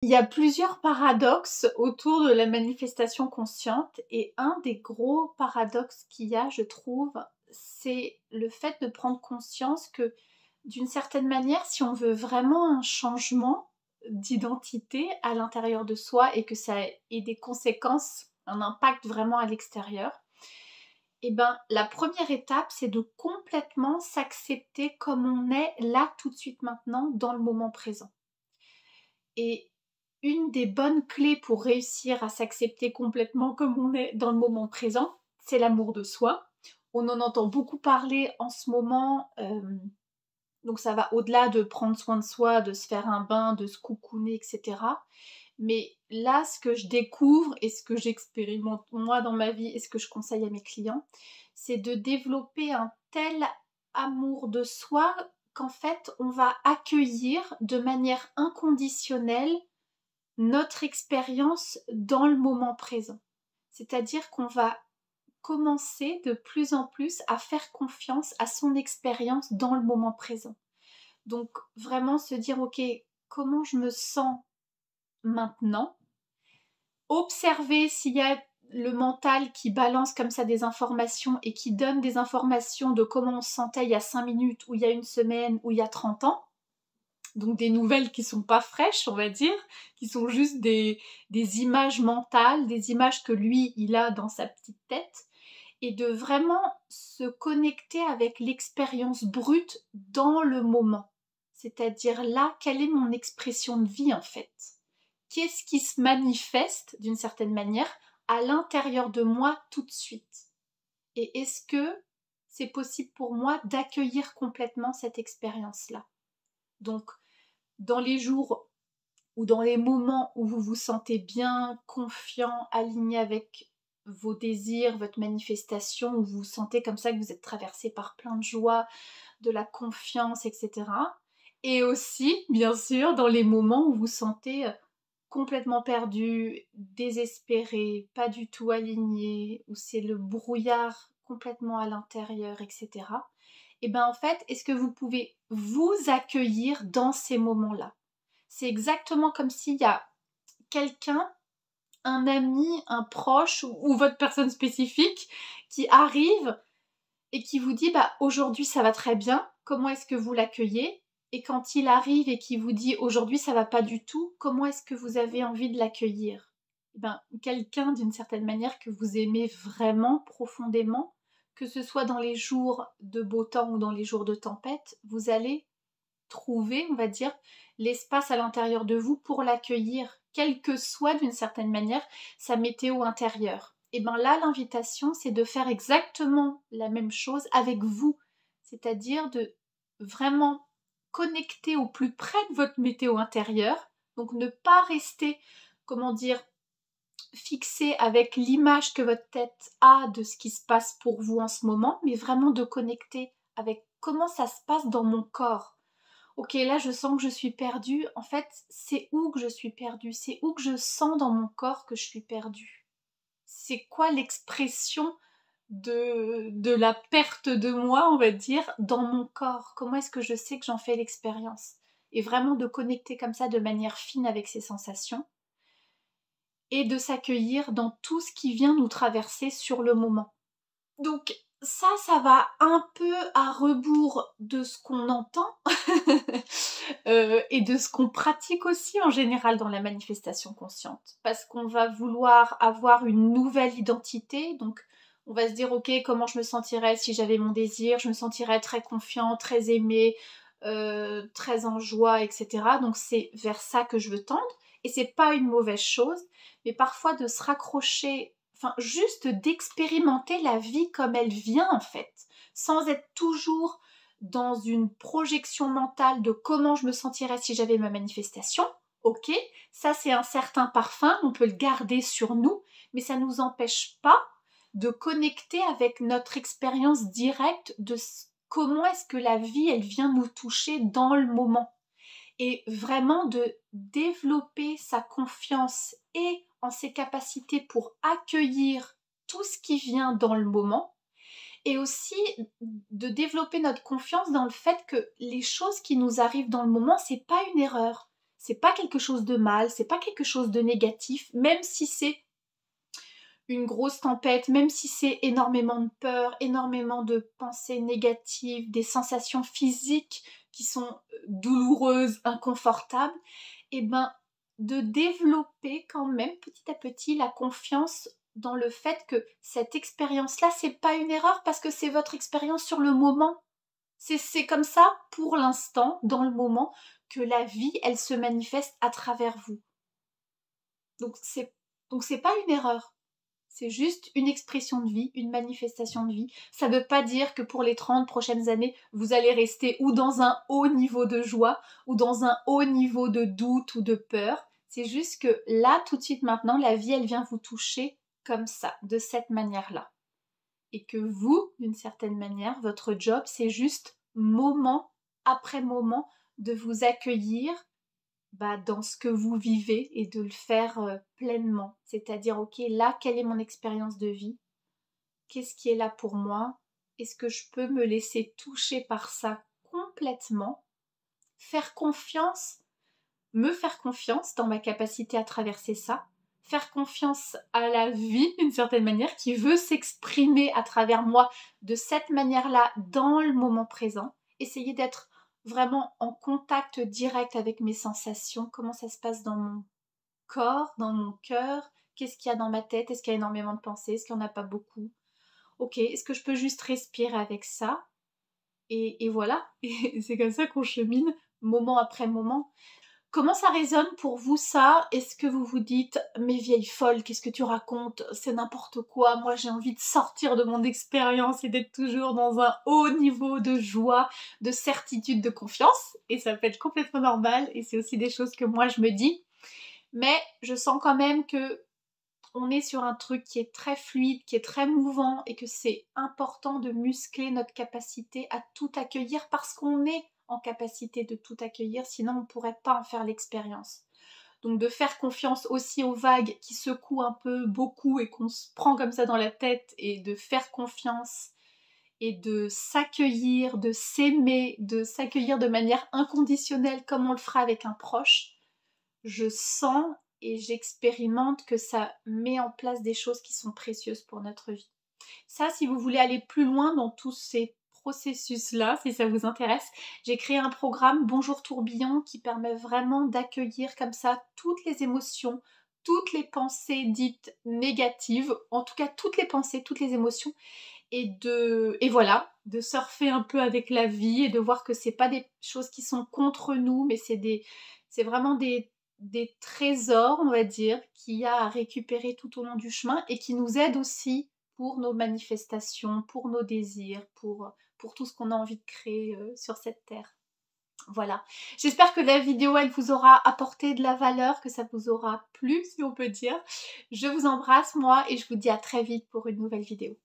Il y a plusieurs paradoxes autour de la manifestation consciente et un des gros paradoxes qu'il y a, je trouve, c'est le fait de prendre conscience que d'une certaine manière, si on veut vraiment un changement d'identité à l'intérieur de soi et que ça ait des conséquences, un impact vraiment à l'extérieur, eh ben, la première étape, c'est de complètement s'accepter comme on est là, tout de suite, maintenant, dans le moment présent. Et une des bonnes clés pour réussir à s'accepter complètement comme on est dans le moment présent, c'est l'amour de soi. On en entend beaucoup parler en ce moment, donc ça va au-delà de prendre soin de soi, de se faire un bain, de se coucouner, etc. Mais là, ce que je découvre et ce que j'expérimente moi dans ma vie et ce que je conseille à mes clients, c'est de développer un tel amour de soi qu'en fait, on va accueillir de manière inconditionnelle notre expérience dans le moment présent. C'est-à-dire qu'on va commencer de plus en plus à faire confiance à son expérience dans le moment présent. Donc vraiment se dire, ok, comment je me sens maintenant, observer s'il y a le mental qui balance comme ça des informations et qui donne des informations de comment on se sentait il y a 5 minutes ou il y a une semaine ou il y a 30 ans. Donc des nouvelles qui sont pas fraîches, on va dire, qui sont juste des images mentales, des images que lui, il a dans sa petite tête, et de vraiment se connecter avec l'expérience brute dans le moment. C'est-à-dire là, quelle est mon expression de vie en fait? Qu'est-ce qui se manifeste d'une certaine manière à l'intérieur de moi tout de suite? Et est-ce que c'est possible pour moi d'accueillir complètement cette expérience-là? Donc, dans les jours ou dans les moments où vous vous sentez bien, confiant, aligné avec vos désirs, votre manifestation, où vous vous sentez comme ça que vous êtes traversé par plein de joie, de la confiance, etc. Et aussi, bien sûr, dans les moments où vous vous sentez complètement perdu, désespéré, pas du tout aligné, où c'est le brouillard complètement à l'intérieur, etc. Et bien en fait, est-ce que vous pouvez vous accueillir dans ces moments-là? C'est exactement comme s'il y a quelqu'un, un ami, un proche ou votre personne spécifique qui arrive et qui vous dit bah aujourd'hui ça va très bien, comment est-ce que vous l'accueillez? Et quand il arrive et qui vous dit aujourd'hui ça va pas du tout, comment est-ce que vous avez envie de l'accueillir? Eh ben, quelqu'un d'une certaine manière que vous aimez vraiment profondément, que ce soit dans les jours de beau temps ou dans les jours de tempête, vous allez trouver, on va dire, l'espace à l'intérieur de vous pour l'accueillir, quelle que soit d'une certaine manière sa météo intérieure. Et bien là, l'invitation, c'est de faire exactement la même chose avec vous, c'est-à-dire de vraiment connecter au plus près de votre météo intérieure, donc ne pas rester, comment dire, fixé avec l'image que votre tête a de ce qui se passe pour vous en ce moment, mais vraiment de connecter avec comment ça se passe dans mon corps. Ok, là je sens que je suis perdue. En fait, c'est où que je suis perdue? C'est où que je sens dans mon corps que je suis perdue? C'est quoi l'expression de la perte de moi, on va dire, dans mon corps? Comment est-ce que je sais que j'en fais l'expérience? Et vraiment de connecter comme ça de manière fine avec ces sensations et de s'accueillir dans tout ce qui vient nous traverser sur le moment. Donc ça va un peu à rebours de ce qu'on entend et de ce qu'on pratique aussi en général dans la manifestation consciente. Parce qu'on va vouloir avoir une nouvelle identité, donc on va se dire ok, comment je me sentirais si j'avais mon désir, je me sentirais très confiant, très aimé, très en joie, etc. Donc c'est vers ça que je veux tendre, et c'est pas une mauvaise chose, mais parfois de se raccrocher, enfin juste d'expérimenter la vie comme elle vient en fait, sans être toujours dans une projection mentale de comment je me sentirais si j'avais ma manifestation. Ok, ça c'est un certain parfum, on peut le garder sur nous, mais ça ne nous empêche pas de connecter avec notre expérience directe de comment est-ce que la vie elle vient nous toucher dans le moment, et vraiment de développer sa confiance et en ses capacités pour accueillir tout ce qui vient dans le moment, et aussi de développer notre confiance dans le fait que les choses qui nous arrivent dans le moment, c'est pas une erreur, c'est pas quelque chose de mal, c'est pas quelque chose de négatif, même si c'est une grosse tempête, même si c'est énormément de peur, énormément de pensées négatives, des sensations physiques qui sont douloureuses, inconfortables, et ben de développer quand même petit à petit la confiance dans le fait que cette expérience-là, c'est pas une erreur parce que c'est votre expérience sur le moment. C'est comme ça, pour l'instant, dans le moment, que la vie, elle se manifeste à travers vous. Donc c'est pas une erreur. C'est juste une expression de vie, une manifestation de vie. Ça ne veut pas dire que pour les 30 prochaines années, vous allez rester ou dans un haut niveau de joie, ou dans un haut niveau de doute ou de peur. C'est juste que là, tout de suite maintenant, la vie, elle vient vous toucher comme ça, de cette manière-là. Et que vous, d'une certaine manière, votre job, c'est juste moment après moment de vous accueillir dans ce que vous vivez et de le faire pleinement. C'est-à-dire, ok, là, quelle est mon expérience de vie? Qu'est-ce qui est là pour moi? Est-ce que je peux me laisser toucher par ça complètement? Faire confiance, me faire confiance dans ma capacité à traverser ça. Faire confiance à la vie, d'une certaine manière, qui veut s'exprimer à travers moi de cette manière-là dans le moment présent. Essayer d'être vraiment en contact direct avec mes sensations, comment ça se passe dans mon corps, dans mon cœur, qu'est-ce qu'il y a dans ma tête, est-ce qu'il y a énormément de pensées, est-ce qu'il n'y en a pas beaucoup, ok, est-ce que je peux juste respirer avec ça, et voilà, et c'est comme ça qu'on chemine moment après moment. Comment ça résonne pour vous ça? Est-ce que vous vous dites mais vieille folle, qu'est-ce que tu racontes? C'est n'importe quoi, moi j'ai envie de sortir de mon expérience et d'être toujours dans un haut niveau de joie, de certitude, de confiance, et ça peut être complètement normal et c'est aussi des choses que moi je me dis, mais je sens quand même que on est sur un truc qui est très fluide, qui est très mouvant et que c'est important de muscler notre capacité à tout accueillir parce qu'on est en capacité de tout accueillir, sinon on ne pourrait pas en faire l'expérience. Donc de faire confiance aussi aux vagues qui secouent un peu beaucoup et qu'on se prend comme ça dans la tête, et de faire confiance et de s'accueillir, de s'aimer, de s'accueillir de manière inconditionnelle comme on le fera avec un proche. Je sens et j'expérimente que ça met en place des choses qui sont précieuses pour notre vie. Ça, si vous voulez aller plus loin dans tous ces processus-là, si ça vous intéresse, j'ai créé un programme Bonjour Tourbillon qui permet vraiment d'accueillir comme ça toutes les émotions, toutes les pensées dites négatives, en tout cas toutes les pensées, toutes les émotions, et voilà, de surfer un peu avec la vie et de voir que c'est pas des choses qui sont contre nous, mais c'est vraiment des trésors, on va dire, qu'il y a à récupérer tout au long du chemin et qui nous aident aussi pour nos manifestations, pour nos désirs, pour tout ce qu'on a envie de créer sur cette terre. Voilà, j'espère que la vidéo, elle vous aura apporté de la valeur, que ça vous aura plu, si on peut dire. Je vous embrasse, moi, et je vous dis à très vite pour une nouvelle vidéo.